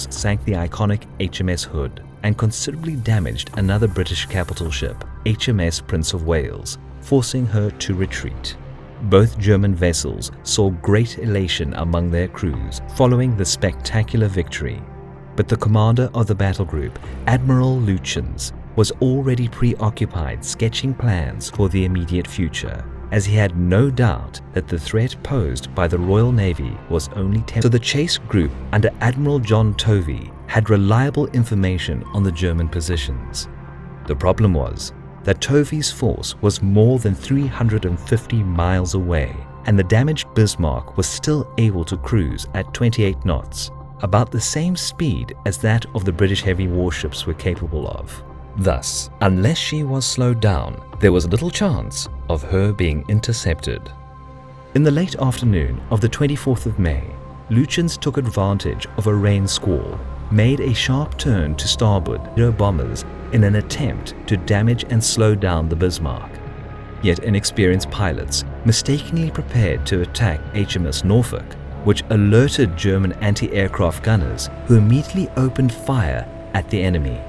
sank the iconic HMS Hood and considerably damaged another British capital ship, HMS Prince of Wales, forcing her to retreat. Both German vessels saw great elation among their crews following the spectacular victory, but the commander of the battle group, Admiral Lutyens, was already preoccupied sketching plans for the immediate future, as he had no doubt that the threat posed by the Royal Navy was only temporary. So the chase group under Admiral John Tovey had reliable information on the German positions. The problem was that Tovey's force was more than 350 miles away, and the damaged Bismarck was still able to cruise at 28 knots, about the same speed as that of the British heavy warships were capable of. Thus, unless she was slowed down, there was little chance of her being intercepted. In the late afternoon of the 24th of May, Lutyens took advantage of a rain squall, made a sharp turn to starboard bombers in an attempt to damage and slow down the Bismarck. Yet inexperienced pilots mistakenly prepared to attack HMS Norfolk, which alerted German anti-aircraft gunners, who immediately opened fire at the enemy.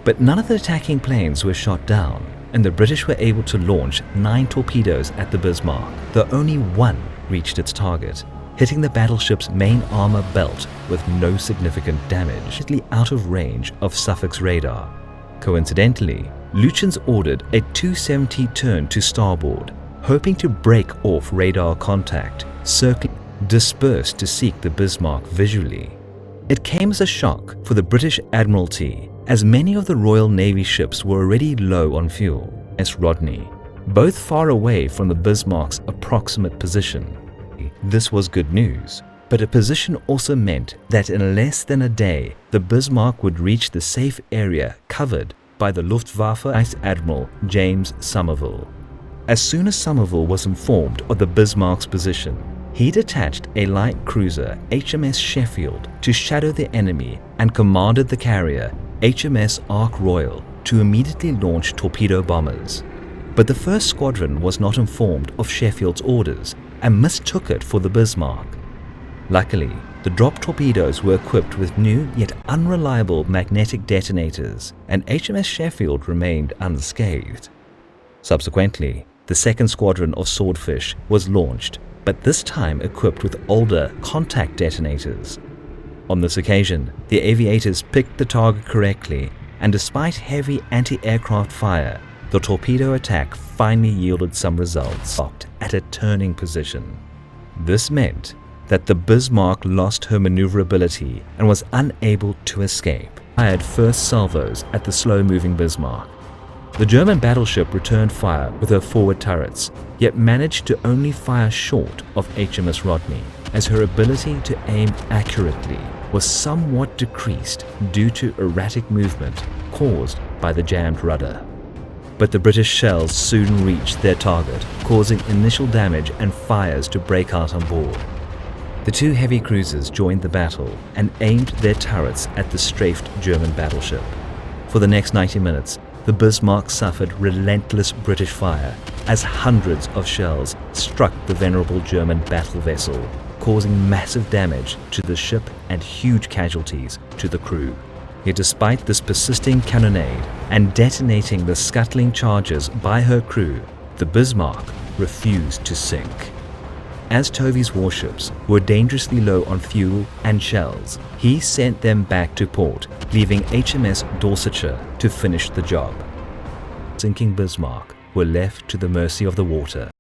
But none of the attacking planes were shot down, and the British were able to launch 9 torpedoes at the Bismarck, though only one reached its target, hitting the battleship's main armor belt with no significant damage, out of range of Suffolk's radar. Coincidentally, Lutyens ordered a 270 turn to starboard, hoping to break off radar contact, circling, dispersed to seek the Bismarck visually. It came as a shock for the British Admiralty, as many of the Royal Navy ships were already low on fuel, as Rodney, both far away from the Bismarck's approximate position. This was good news, but a position also meant that in less than a day, the Bismarck would reach the safe area covered by the Luftwaffe Vice Admiral James Somerville. As soon as Somerville was informed of the Bismarck's position, he detached a light cruiser, HMS Sheffield, to shadow the enemy and commanded the carrier, HMS Ark Royal, to immediately launch torpedo bombers. But the first squadron was not informed of Sheffield's orders and mistook it for the Bismarck. Luckily, the drop torpedoes were equipped with new yet unreliable magnetic detonators, and HMS Sheffield remained unscathed. Subsequently, the second squadron of Swordfish was launched, but this time equipped with older contact detonators. On this occasion, the aviators picked the target correctly, and despite heavy anti-aircraft fire, the torpedo attack finally yielded some results, locked at a turning position. This meant that the Bismarck lost her maneuverability and was unable to escape. Fired first salvos at the slow-moving Bismarck. The German battleship returned fire with her forward turrets, yet managed to only fire short of HMS Rodney, as her ability to aim accurately was somewhat decreased due to erratic movement caused by the jammed rudder. But the British shells soon reached their target, causing initial damage and fires to break out on board. The 2 heavy cruisers joined the battle and aimed their turrets at the strafed German battleship. For the next 90 minutes, the Bismarck suffered relentless British fire as hundreds of shells struck the venerable German battle vessel, causing massive damage to the ship and huge casualties to the crew. Yet despite this persisting cannonade and detonating the scuttling charges by her crew, the Bismarck refused to sink. As Tovey's warships were dangerously low on fuel and shells, he sent them back to port, leaving HMS Dorsetshire to finish the job. Sinking Bismarck were left to the mercy of the water.